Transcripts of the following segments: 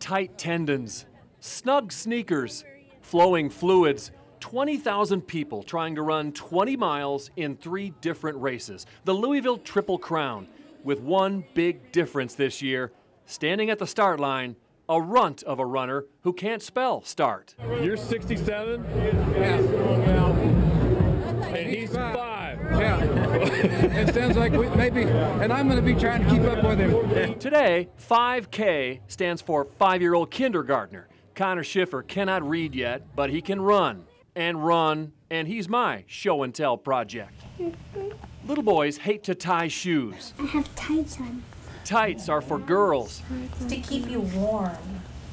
tight tendons, snug sneakers, flowing fluids, 20,000 people trying to run 20 miles in 3 different races. The Louisville Triple Crown, with one big difference this year. Standing at the start line, a runt of a runner who can't spell start. You're 67? Yeah. And he's 5. Yeah. It sounds like maybe, and I'm going to be trying to keep up with him. Today, 5K stands for 5-year-old kindergartner. Connor Schiffer cannot read yet, but he can run, and he's my show and tell project. Little boys hate to tie shoes. I have tights on. Tights are for girls. It's to keep you warm.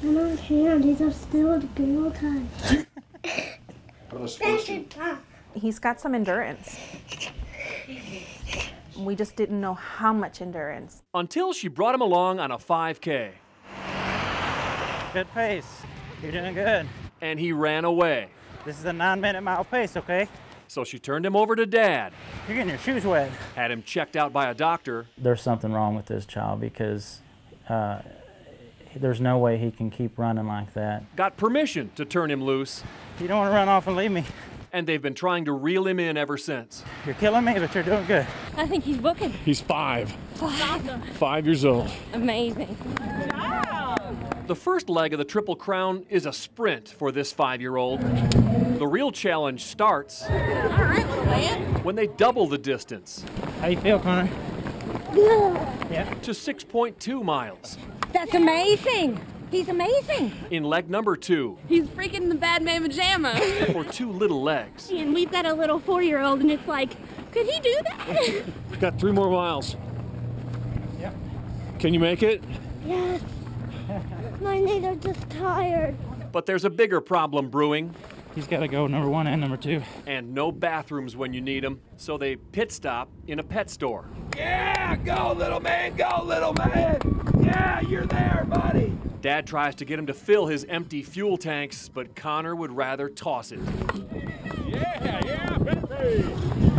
I don't care. These are still the girl tights. He's got some endurance. We just didn't know how much endurance. Until she brought him along on a 5K. Good pace. You're doing good. And he ran away. This is a 9-minute mile pace, okay? So she turned him over to Dad. You're getting your shoes wet. Had him checked out by a doctor. There's something wrong with this child because there's no way he can keep running like that. Got permission to turn him loose. You don't want to run off and leave me. And they've been trying to reel him in ever since. You're killing me, but you're doing good. I think he's booking. He's 5. 5 years old. Amazing. The first leg of the Triple Crown is a sprint for this 5-year-old. The real challenge starts when they double the distance. How you feel, Connor? Yeah. To 6.2 miles. That's amazing. He's amazing. In leg number 2. He's freaking the bad man pajama. For 2 little legs. And we've got a little 4-year-old, and it's like, could he do that? We've got 3 more miles. Yep. Can you make it? Yes. My knees are just tired. But there's a bigger problem brewing. He's got to go number 1 and number 2. And no bathrooms when you need them, so they pit stop in a pet store. Yeah, go little man, go little man. Yeah, you're there, buddy. Dad tries to get him to fill his empty fuel tanks, but Connor would rather toss it. Yeah, baby.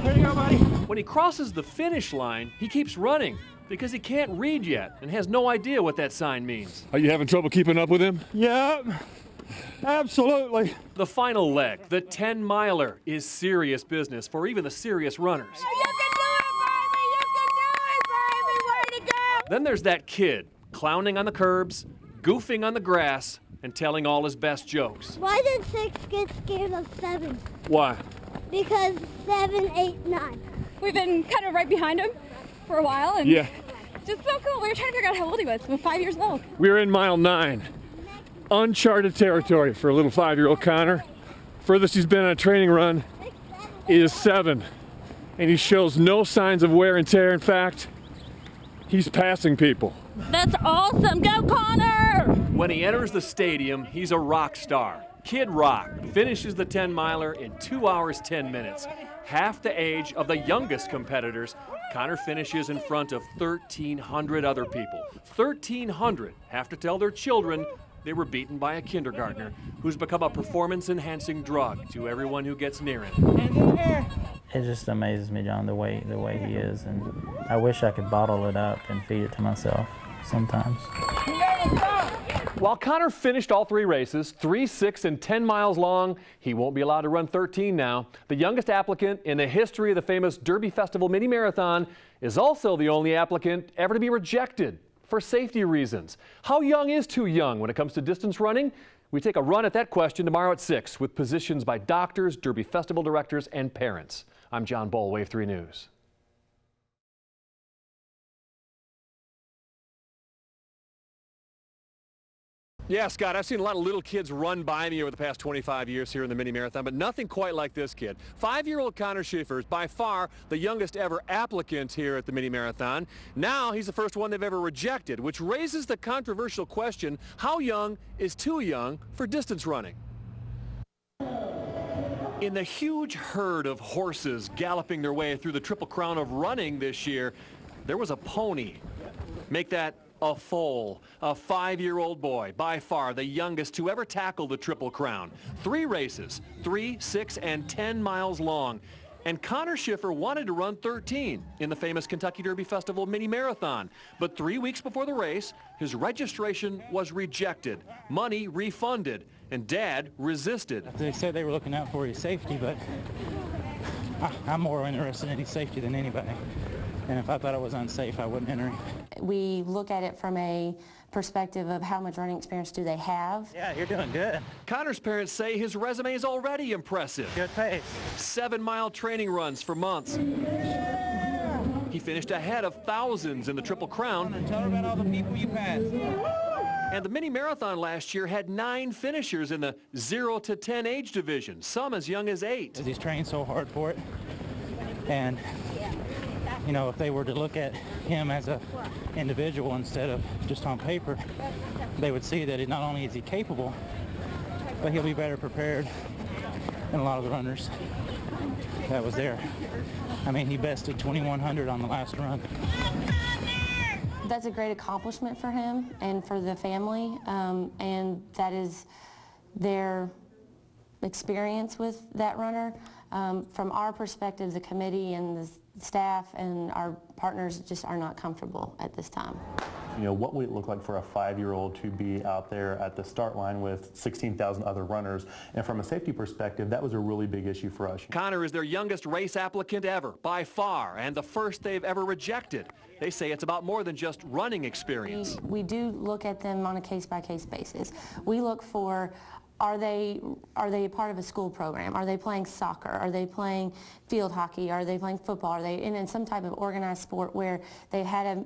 There you go, buddy. When he crosses the finish line, he keeps running because he can't read yet and has no idea what that sign means. Are you having trouble keeping up with him? Yep, absolutely. The final leg, the 10-miler, is serious business for even the serious runners. You can do it, baby! You can do it, baby! Way to go! Then there's that kid, clowning on the curbs, goofing on the grass, and telling all his best jokes. Why did 6 get scared of 7? Why? Because 7, 8, 9. We've been kind of right behind him for a while, and Yeah. it's just so cool. We were trying to figure out how old he was. He was 5 years old. We're in mile 9. Uncharted territory for a little 5-year-old Connor. Furthest he's been on a training run is 7. And he shows no signs of wear and tear. In fact, he's passing people. That's awesome. Go, Connor! When he enters the stadium, he's a rock star. Kid Rock finishes the 10-miler in 2 hours, 10 minutes. Half the age of the youngest competitors. Connor finishes in front of 1,300 other people. 1,300 have to tell their children they were beaten by a kindergartner who's become a performance-enhancing drug to everyone who gets near him. It just amazes me, John, the way he is, and I wish I could bottle it up and feed it to myself sometimes. While Connor finished all 3 races, 3, 6, and 10 miles long, he won't be allowed to run 13 now. The youngest applicant in the history of the famous Derby Festival Mini Marathon is also the only applicant ever to be rejected for safety reasons. How young is too young when it comes to distance running? We take a run at that question tomorrow at 6 with positions by doctors, Derby Festival directors, and parents. I'm John Bull, Wave 3 News. Yeah, Scott, I've seen a lot of little kids run by me over the past 25 years here in the mini marathon, but nothing quite like this kid. 5-year-old Connor Schiffer is by far the youngest ever applicant here at the mini marathon. Now he's the first one they've ever rejected, which raises the controversial question, how young is too young for distance running? In the huge herd of horses galloping their way through the Triple Crown of running this year, there was a pony. Make that a foal, a 5-year-old boy, by far the youngest to ever tackle the Triple Crown. 3 races, 3, 6, and 10 miles long. And Connor Schiffer wanted to run 13 in the famous Kentucky Derby Festival Mini Marathon. But 3 weeks before the race, his registration was rejected, money refunded, and Dad resisted. They said they were looking out for his safety, but I'm more interested in his safety than anybody. And if I thought it was unsafe, I wouldn't enter him. We look at it from a perspective of how much running experience do they have. Yeah, you're doing good. Connor's parents say his resume is already impressive. Good pace. 7-mile training runs for months. He finished ahead of thousands in the Triple Crown. Tell her about all the people you passed. And the mini marathon last year had 9 finishers in the 0 to 10 age division, some as young as 8. He's trained so hard for it. And, you know, if they were to look at him as an individual instead of just on paper, they would see that not only is he capable, but he'll be better prepared than a lot of the runners that was there. I mean, he bested 2100 on the last run. That's a great accomplishment for him and for the family, and that is their experience with that runner. From our perspective, the committee and the staff and our partners just are not comfortable at this time. You know, what would it look like for a 5-year-old to be out there at the start line with 16,000 other runners? And from a safety perspective, that was a really big issue for us. Connor is their youngest race applicant ever, by far, and the first they've ever rejected. They say it's about more than just running experience. We do look at them on a case-by-case basis. We look for, are they a part of a school program? Are they playing soccer? Are they playing field hockey? Are they playing football? Are they in some type of organized sport where they had a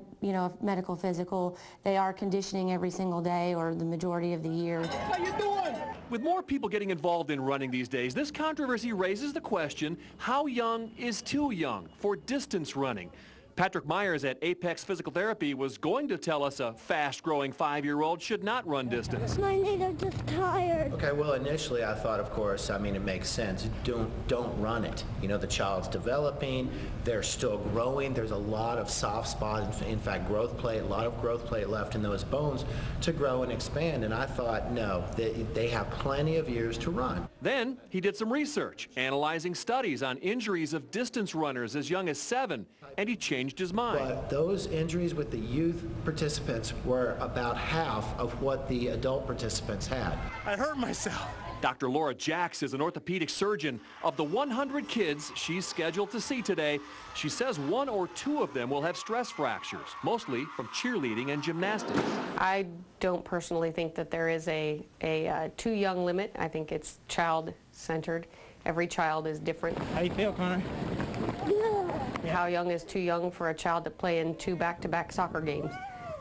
medical physical? They are conditioning every single day or the majority of the year. How you doing? With more people getting involved in running these days, this controversy raises the question, how young is too young for distance running? Patrick Myers at Apex Physical Therapy was going to tell us a fast-growing 5-year-old should not run distance. My knees are just tired. Okay, well, initially I thought, of course, I mean, it makes sense. Don't run it. You know, the child's developing, they're still growing. There's a lot of soft spots, in fact, growth plate, a lot of growth plate left in those bones to grow and expand. And I thought, no, they have plenty of years to run. Then he did some research, analyzing studies on injuries of distance runners as young as 7, and he changed his mind. But those injuries with the youth participants were about half of what the adult participants had. I hurt myself. Dr. Laura Jacks is an orthopedic surgeon. Of the 100 kids she's scheduled to see today, she says 1 or 2 of them will have stress fractures, mostly from cheerleading and gymnastics. I don't personally think that there is a too young limit. I think it's child-centered. Every child is different. How do you feel, Connor? How young is too young for a child to play in 2 back-to-back soccer games?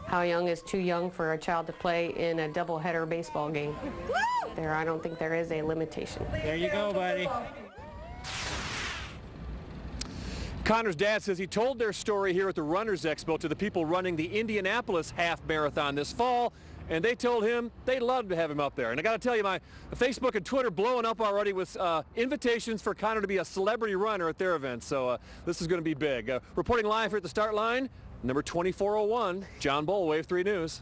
How young is too young for a child to play in a doubleheader baseball game? I don't think there is a limitation. There you go, buddy. Connor's dad says he told their story here at the Runners Expo to the people running the Indianapolis half marathon this fall, and they told him they'd love to have him up there. And I got to tell you, my Facebook and Twitter blowing up already with invitations for Connor to be a celebrity runner at their event. So this is going to be big. Reporting live here at the start line, number 2401, John Bull, Wave 3 News.